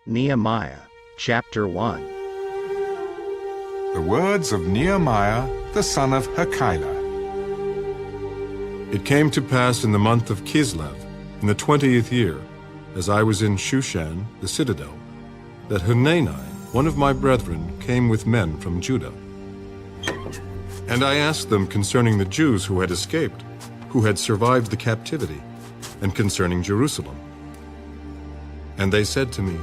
Nehemiah, chapter 1. The words of Nehemiah, the son of Hakaliah. It came to pass in the month of Kislev, in the 20th year, as I was in Shushan, the citadel, that Hanani, one of my brethren, came with men from Judah. And I asked them concerning the Jews who had escaped, who had survived the captivity, and concerning Jerusalem. And they said to me,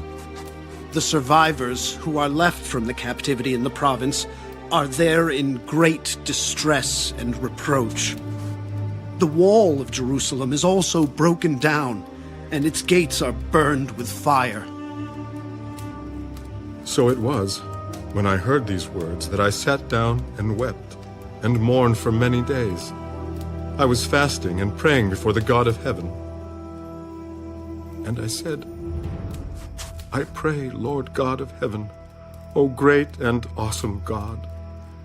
"The survivors who are left from the captivity in the province are there in great distress and reproach. The wall of Jerusalem is also broken down, and its gates are burned with fire." So it was, when I heard these words, that I sat down and wept, and mourned for many days. I was fasting and praying before the God of heaven. And I said, "I pray, Lord God of heaven, O great and awesome God,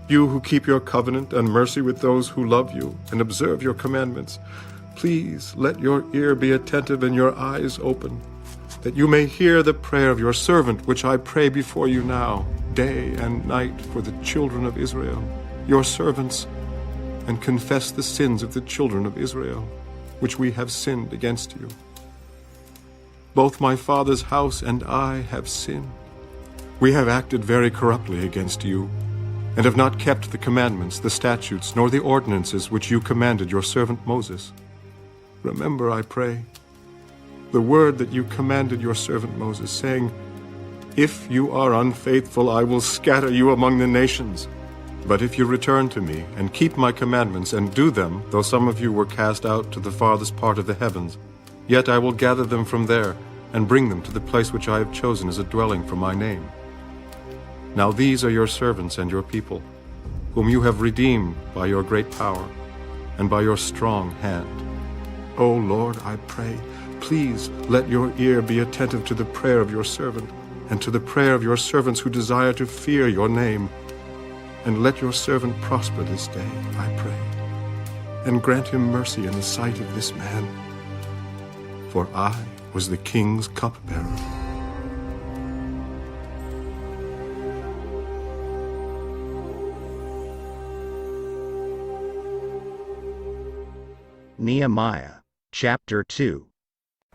you who keep your covenant and mercy with those who love you and observe your commandments, please let your ear be attentive and your eyes open, that you may hear the prayer of your servant, which I pray before you now, day and night, for the children of Israel, your servants, and confess the sins of the children of Israel, which we have sinned against you. Both my father's house and I have sinned. We have acted very corruptly against you, and have not kept the commandments, the statutes, nor the ordinances which you commanded your servant Moses. Remember, I pray, the word that you commanded your servant Moses, saying, 'If you are unfaithful, I will scatter you among the nations. But if you return to me and keep my commandments and do them, though some of you were cast out to the farthest part of the heavens, yet I will gather them from there and bring them to the place which I have chosen as a dwelling for my name.' Now these are your servants and your people, whom you have redeemed by your great power and by your strong hand. O Lord, I pray, please let your ear be attentive to the prayer of your servant and to the prayer of your servants who desire to fear your name. And let your servant prosper this day, I pray, and grant him mercy in the sight of this man. For I was the king's cupbearer." Nehemiah, chapter 2.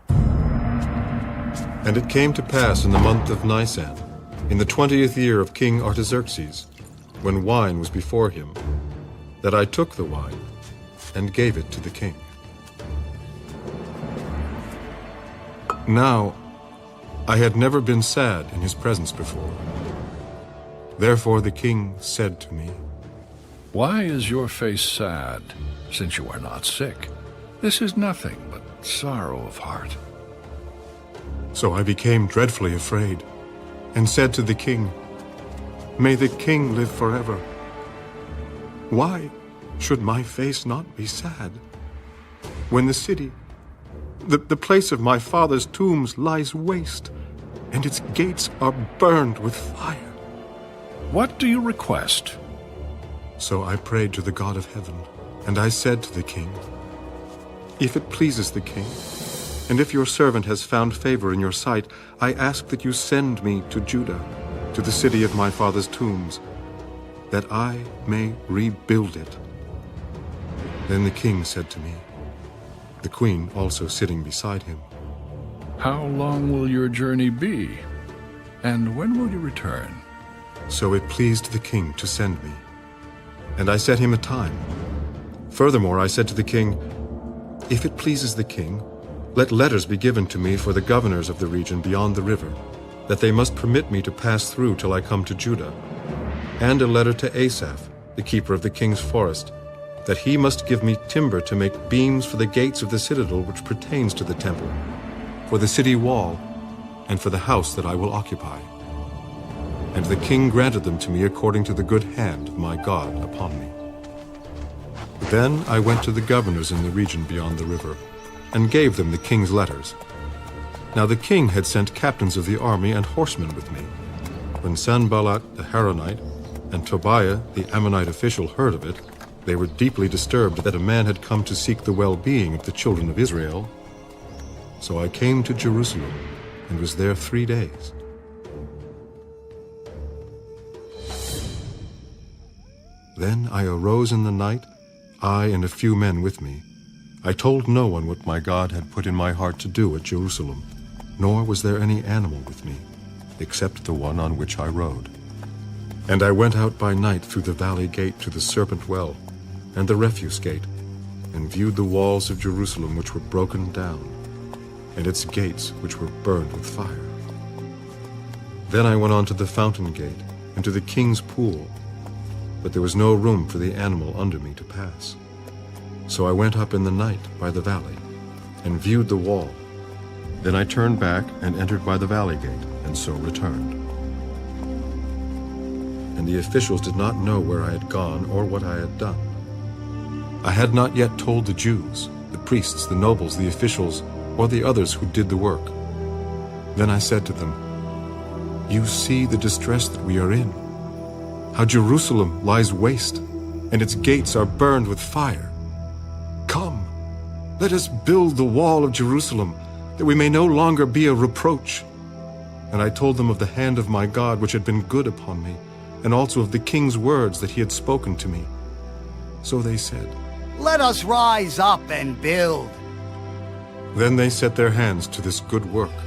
And it came to pass in the month of Nisan, in the 20th year of King Artaxerxes, when wine was before him, that I took the wine and gave it to the king. Now, I had never been sad in his presence before. Therefore the king said to me, "Why is your face sad, since you are not sick? This is nothing but sorrow of heart." So I became dreadfully afraid, and said to the king, "May the king live forever. Why should my face not be sad, when the city, the place of my father's tombs, lies waste, and its gates are burned with fire?" What do you request? So I prayed to the God of heaven, and I said to the king, "If it pleases the king, and if your servant has found favor in your sight, I ask that you send me to Judah, to the city of my father's tombs, that I may rebuild it." Then the king said to me, the queen also sitting beside him, How long will your journey be? And when will you return? "So it pleased the king to send me, and I set him a time. Furthermore, I said to the king, 'If it pleases the king, let letters be given to me for the governors of the region beyond the river, that they must permit me to pass through till I come to Judah, and a letter to Asaph, the keeper of the king's forest, that he must give me timber to make beams for the gates of the citadel which pertains to the temple, for the city wall, and for the house that I will occupy.' And the king granted them to me according to the good hand of my God upon me. Then I went to the governors in the region beyond the river, and gave them the king's letters. Now the king had sent captains of the army and horsemen with me. When Sanballat the Haranite and Tobiah the Ammonite official heard of it, they were deeply disturbed that a man had come to seek the well-being of the children of Israel. So I came to Jerusalem and was there 3 days. Then I arose in the night, I and a few men with me. I told no one what my God had put in my heart to do at Jerusalem, nor was there any animal with me, except the one on which I rode. And I went out by night through the valley gate to the serpent well, and the refuse gate, and viewed the walls of Jerusalem which were broken down, and its gates which were burned with fire. Then I went on to the fountain gate, and to the king's pool, but there was no room for the animal under me to pass. So I went up in the night by the valley, and viewed the wall. Then I turned back and entered by the valley gate, and so returned. And the officials did not know where I had gone or what I had done. I had not yet told the Jews, the priests, the nobles, the officials, or the others who did the work. Then I said to them, "You see the distress that we are in, how Jerusalem lies waste, and its gates are burned with fire. Come, let us build the wall of Jerusalem, that we may no longer be a reproach." And I told them of the hand of my God which had been good upon me, and also of the king's words that he had spoken to me. So they said, "Let us rise up and build." Then they set their hands to this good work.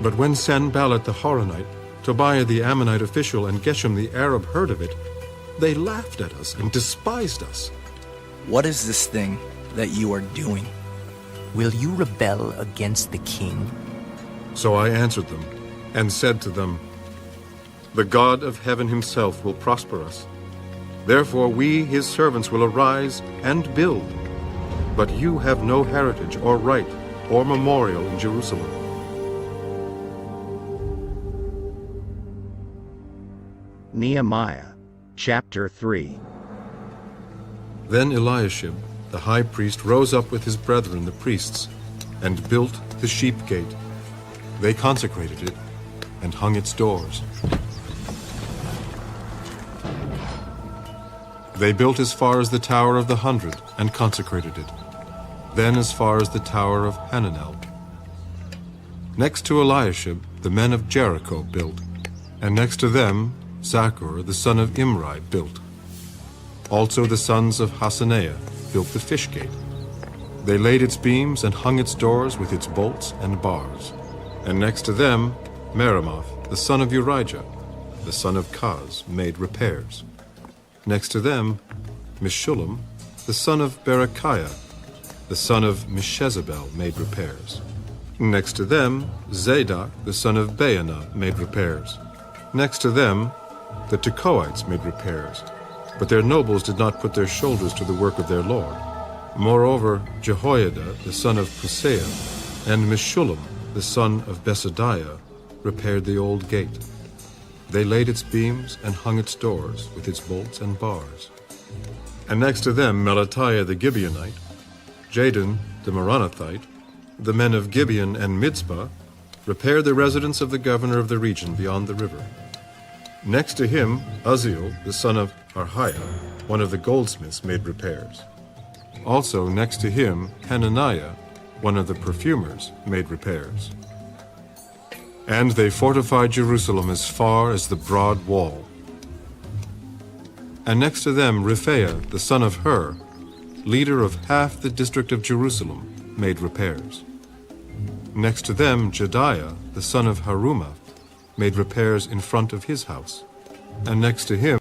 But when Sanballat the Horonite, Tobiah the Ammonite official, and Geshem the Arab heard of it, they laughed at us and despised us. What is this thing that you are doing? Will you rebel against the king? So I answered them and said to them, "The God of heaven himself will prosper us. Therefore we, his servants, will arise and build. But you have no heritage or right or memorial in Jerusalem." Nehemiah, chapter 3. Then Eliashib, the high priest, rose up with his brethren the priests, and built the sheep gate. They consecrated it, and hung its doors. They built as far as the Tower of the 100, and consecrated it. Then as far as the Tower of Hananel. Next to Eliashib, the men of Jericho built, and next to them Zachor the son of Imri built. Also the sons of Hasaneah built the fish gate. They laid its beams and hung its doors with its bolts and bars. And next to them Meremoth the son of Urijah, the son of Kaz, made repairs. Next to them Meshullam the son of Berechiah, the son of Meshezabel, made repairs. Next to them Zadok the son of Baanah made repairs. Next to them the Tekoites made repairs, but their nobles did not put their shoulders to the work of their Lord. Moreover, Jehoiada the son of Paseah and Meshullam the son of Besadiah repaired the old gate. They laid its beams and hung its doors with its bolts and bars. And next to them Melatiah the Gibeonite, Jadon the Meronothite, the men of Gibeon and Mizpah, repaired the residence of the governor of the region beyond the river. Next to him Uzziel the son of Arhiah, one of the goldsmiths, made repairs. Also next to him Hananiah, one of the perfumers, made repairs. And they fortified Jerusalem as far as the broad wall. And next to them Rephaiah the son of Hur, leader of half the district of Jerusalem, made repairs. Next to them Jediah the son of Harumaph made repairs in front of his house. And next to him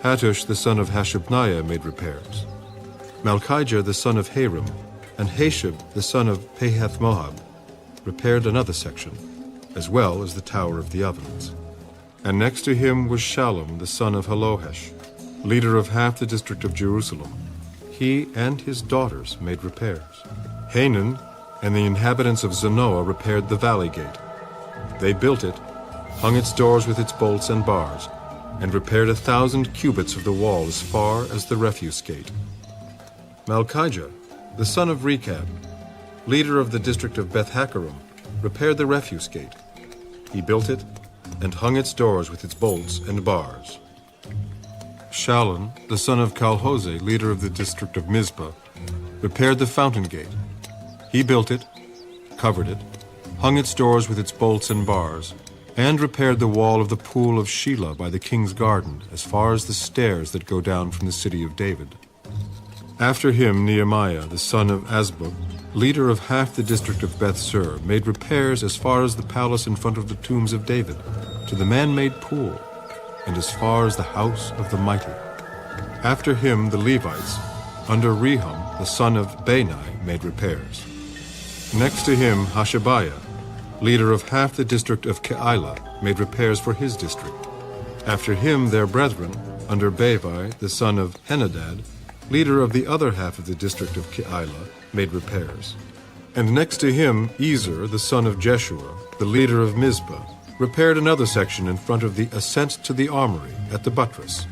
Hattush the son of Hashabniah made repairs. Malchijah the son of Harim and Hashab the son of Pahath-Moab repaired another section, as well as the Tower of the Ovens. And next to him was Shallum the son of Halohesh, leader of half the district of Jerusalem. He and his daughters made repairs. Hanan and the inhabitants of Zanoah repaired the valley gate. They built it, hung its doors with its bolts and bars, and repaired 1,000 cubits of the wall as far as the refuse gate. Malchijah, the son of Rechab, leader of the district of Beth-Haccherem, repaired the refuse gate. He built it and hung its doors with its bolts and bars. Shallun, the son of Calhose, leader of the district of Mizpah, repaired the fountain gate. He built it, covered it, hung its doors with its bolts and bars, and repaired the wall of the pool of Shelah by the king's garden, as far as the stairs that go down from the city of David. After him Nehemiah, the son of Azbuk, leader of half the district of Beth-sur, made repairs as far as the palace in front of the tombs of David, to the man-made pool, and as far as the house of the mighty. After him the Levites, under Rehum, the son of Bani, made repairs. Next to him Hashabiah, leader of half the district of Keilah, made repairs for his district. After him their brethren, under Bavai, the son of Henadad, leader of the other half of the district of Keilah, made repairs. And next to him Ezer, the son of Jeshua, the leader of Mizpah, repaired another section in front of the ascent to the armory at the buttress.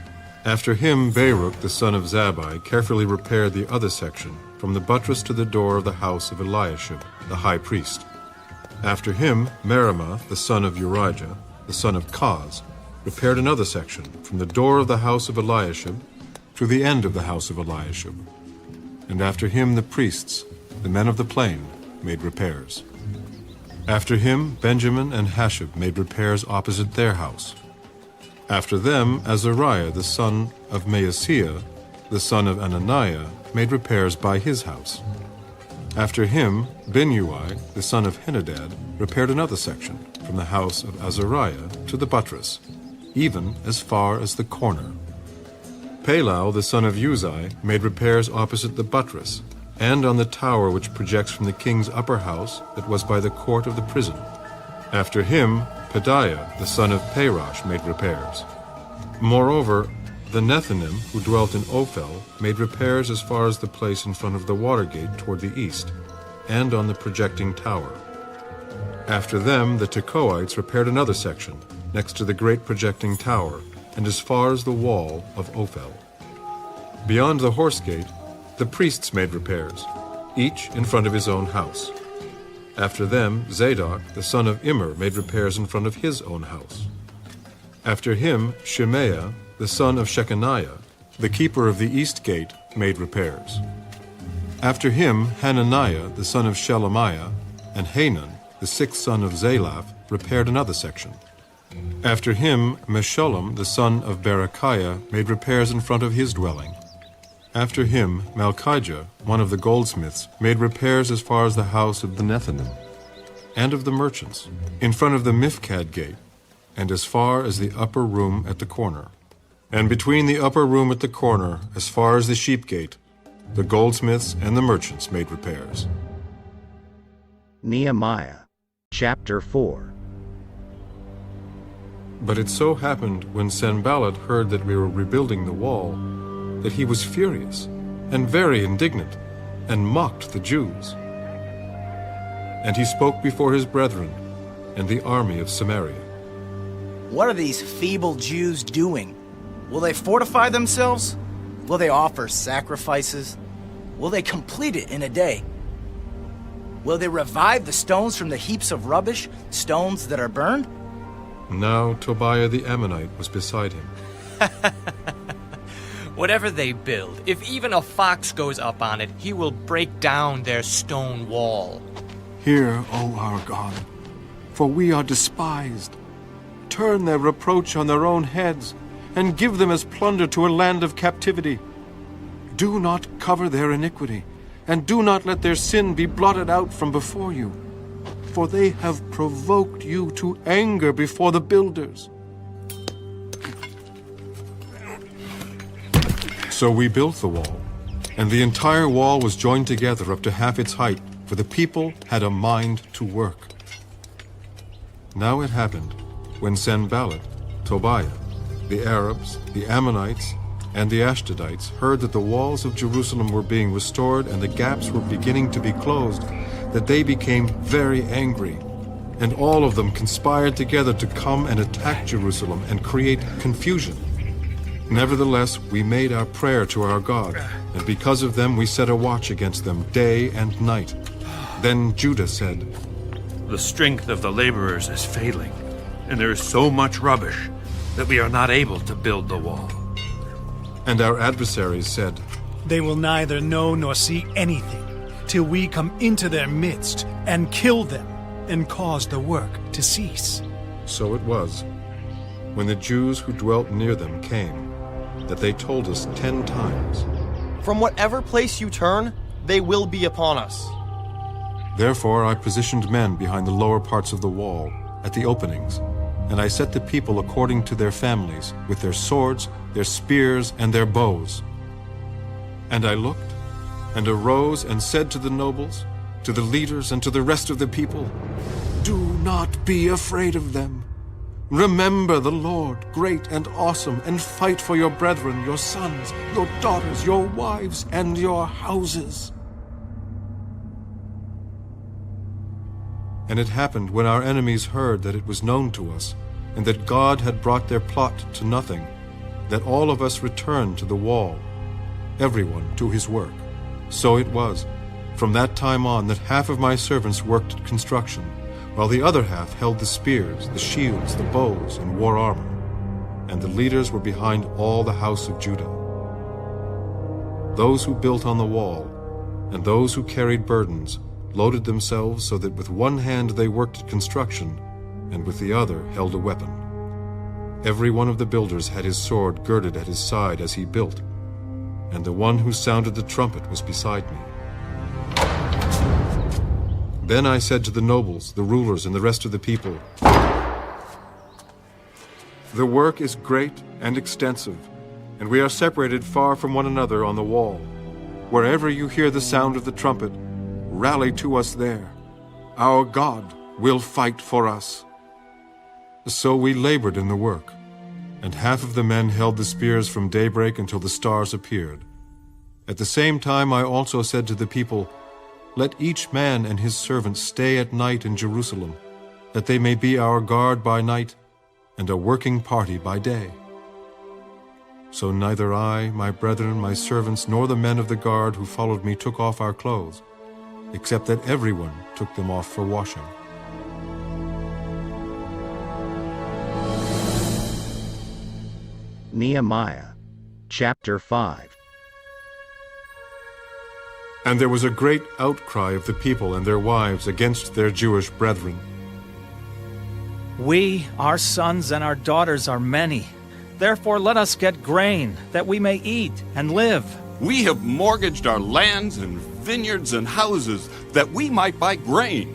After him Baruch, the son of Zabbai, carefully repaired the other section, from the buttress to the door of the house of Eliashib, the high priest. After him Meremoth, the son of Urijah, the son of Koz, repaired another section, from the door of the house of Eliashib to the end of the house of Eliashib. And after him the priests, the men of the plain, made repairs. After him Benjamin and Hashab made repairs opposite their house. After them Azariah, the son of Maaseiah, the son of Ananiah, made repairs by his house. After him Binnui, the son of Henadad, repaired another section, from the house of Azariah to the buttress, even as far as the corner. Palal, the son of Uzai, made repairs opposite the buttress, and on the tower which projects from the king's upper house that was by the court of the prison. After him Pedaiah, the son of Parosh, made repairs. Moreover, the Nethinim, who dwelt in Ophel, made repairs as far as the place in front of the water gate toward the east, and on the projecting tower. After them the Tekoites repaired another section, next to the great projecting tower, and as far as the wall of Ophel. Beyond the horse gate, the priests made repairs, each in front of his own house. After them Zadok, the son of Immer, made repairs in front of his own house. After him Shemaiah, the son of Shechaniah, the keeper of the east gate, made repairs. After him Hananiah, the son of Shelemiah, and Hanan, the sixth son of Zalaph, repaired another section. After him Meshullam, the son of Berechiah, made repairs in front of his dwelling. After him Malchijah, one of the goldsmiths, made repairs as far as the house of the Nethinim, and of the merchants, in front of the Mifkad gate, and as far as the upper room at the corner. And between the upper room at the corner, as far as the sheep gate, the goldsmiths and the merchants made repairs. Nehemiah, chapter 4. But it so happened when Sanballat heard that we were rebuilding the wall, that he was furious and very indignant, and mocked the Jews. And he spoke before his brethren and the army of Samaria. What are these feeble Jews doing? Will they fortify themselves? Will they offer sacrifices? Will they complete it in a day? Will they revive the stones from the heaps of rubbish, stones that are burned? Now Tobiah the Ammonite was beside him. Whatever they build, if even a fox goes up on it, he will break down their stone wall. Hear, O our God, for we are despised. Turn their reproach on their own heads, and give them as plunder to a land of captivity. Do not cover their iniquity, and do not let their sin be blotted out from before you. For they have provoked you to anger before the builders. So we built the wall, and the entire wall was joined together up to half its height, for the people had a mind to work. Now it happened, when Sanballat, Tobiah, the Arabs, the Ammonites, and the Ashdodites heard that the walls of Jerusalem were being restored and the gaps were beginning to be closed, that they became very angry, and all of them conspired together to come and attack Jerusalem and create confusion. Nevertheless, we made our prayer to our God, and because of them we set a watch against them day and night. Then Judah said, The strength of the laborers is failing, and there is so much rubbish that we are not able to build the wall. And our adversaries said, They will neither know nor see anything till we come into their midst and kill them and cause the work to cease. So it was, when the Jews who dwelt near them came, that they told us 10 times, "From whatever place you turn, they will be upon us." Therefore I positioned men behind the lower parts of the wall, at the openings, and I set the people according to their families, with their swords, their spears, and their bows. And I looked, and arose and said to the nobles, to the leaders, and to the rest of the people, "Do not be afraid of them. Remember the Lord, great and awesome, and fight for your brethren, your sons, your daughters, your wives, and your houses." And it happened when our enemies heard that it was known to us, and that God had brought their plot to nothing, that all of us returned to the wall, everyone to his work. So it was, from that time on, that half of my servants worked at construction, while the other half held the spears, the shields, the bows, and wore armor. And the leaders were behind all the house of Judah. Those who built on the wall, and those who carried burdens, loaded themselves so that with one hand they worked at construction, and with the other held a weapon. Every one of the builders had his sword girded at his side as he built, and the one who sounded the trumpet was beside me. Then I said to the nobles, the rulers, and the rest of the people, "The work is great and extensive, and we are separated far from one another on the wall. Wherever you hear the sound of the trumpet, rally to us there. Our God will fight for us." So we labored in the work, and half of the men held the spears from daybreak until the stars appeared. At the same time I also said to the people, "Let each man and his servant stay at night in Jerusalem, that they may be our guard by night and a working party by day." So neither I, my brethren, my servants, nor the men of the guard who followed me took off our clothes, except that everyone took them off for washing. Nehemiah, chapter 5. And there was a great outcry of the people and their wives against their Jewish brethren. "We, our sons and our daughters, are many. Therefore let us get grain, that we may eat and live. We have mortgaged our lands and vineyards and houses, that we might buy grain,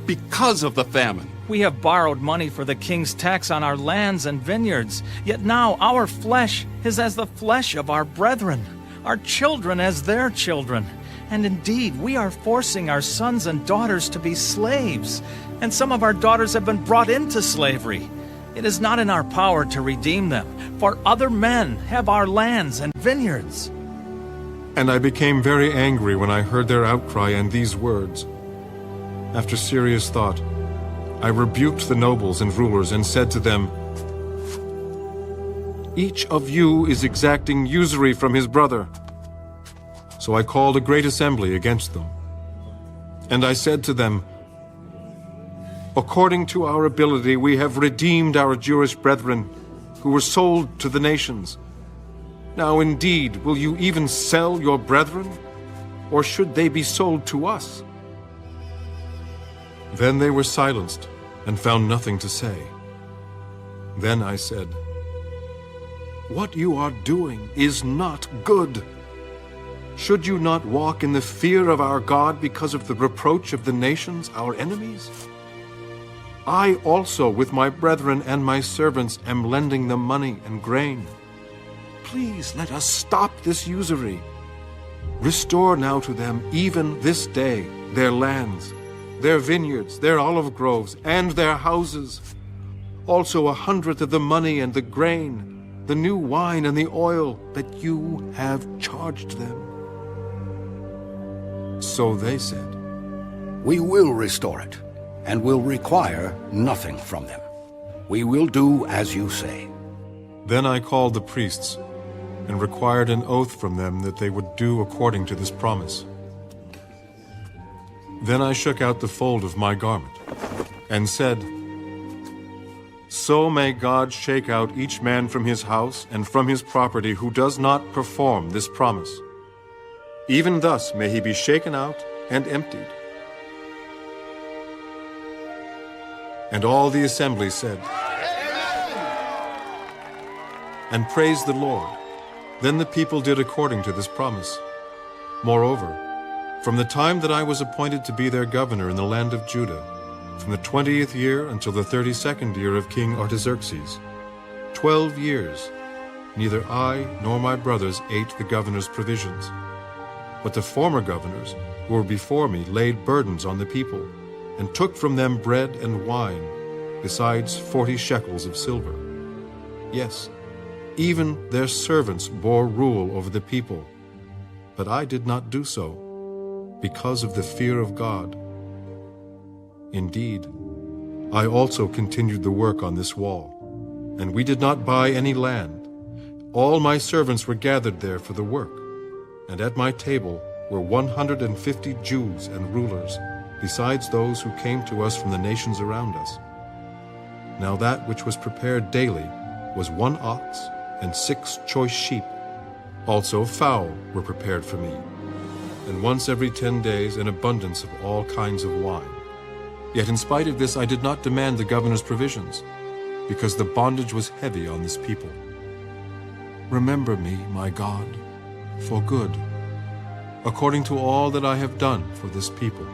because of the famine. We have borrowed money for the king's tax on our lands and vineyards, yet now our flesh is as the flesh of our brethren, our children as their children. And indeed, we are forcing our sons and daughters to be slaves, and some of our daughters have been brought into slavery. It is not in our power to redeem them, for other men have our lands and vineyards." And I became very angry when I heard their outcry and these words. After serious thought, I rebuked the nobles and rulers and said to them, "Each of you is exacting usury from his brother." So I called a great assembly against them. And I said to them, "According to our ability, we have redeemed our Jewish brethren who were sold to the nations. Now indeed, will you even sell your brethren, or should they be sold to us?" Then they were silenced and found nothing to say. Then I said, "What you are doing is not good. Should you not walk in the fear of our God because of the reproach of the nations, our enemies? I also, with my brethren and my servants, am lending them money and grain. Please let us stop this usury. Restore now to them, even this day, their lands, their vineyards, their olive groves, and their houses. Also 100th of the money and the grain, the new wine and the oil that you have charged them." So they said, "We will restore it, and will require nothing from them. We will do as you say." Then I called the priests and required an oath from them that they would do according to this promise. Then I shook out the fold of my garment and said, "So may God shake out each man from his house and from his property who does not perform this promise. Even thus may he be shaken out and emptied." And all the assembly said, and praised the Lord. Then the people did according to this promise. Moreover, from the time that I was appointed to be their governor in the land of Judah, from the 20th year until the 32nd year of King Artaxerxes, 12 years, neither I nor my brothers ate the governor's provisions. But the former governors who were before me laid burdens on the people, and took from them bread and wine, besides 40 shekels of silver. Yes, even their servants bore rule over the people. But I did not do so, because of the fear of God. Indeed, I also continued the work on this wall, and we did not buy any land. All my servants were gathered there for the work, and at my table were 150 Jews and rulers, besides those who came to us from the nations around us. Now that which was prepared daily was 1 ox and 6 choice sheep. Also fowl were prepared for me, and once every 10 days an abundance of all kinds of wine. Yet in spite of this I did not demand the governor's provisions, because the bondage was heavy on this people. Remember me, my God, for good, according to all that I have done for this people.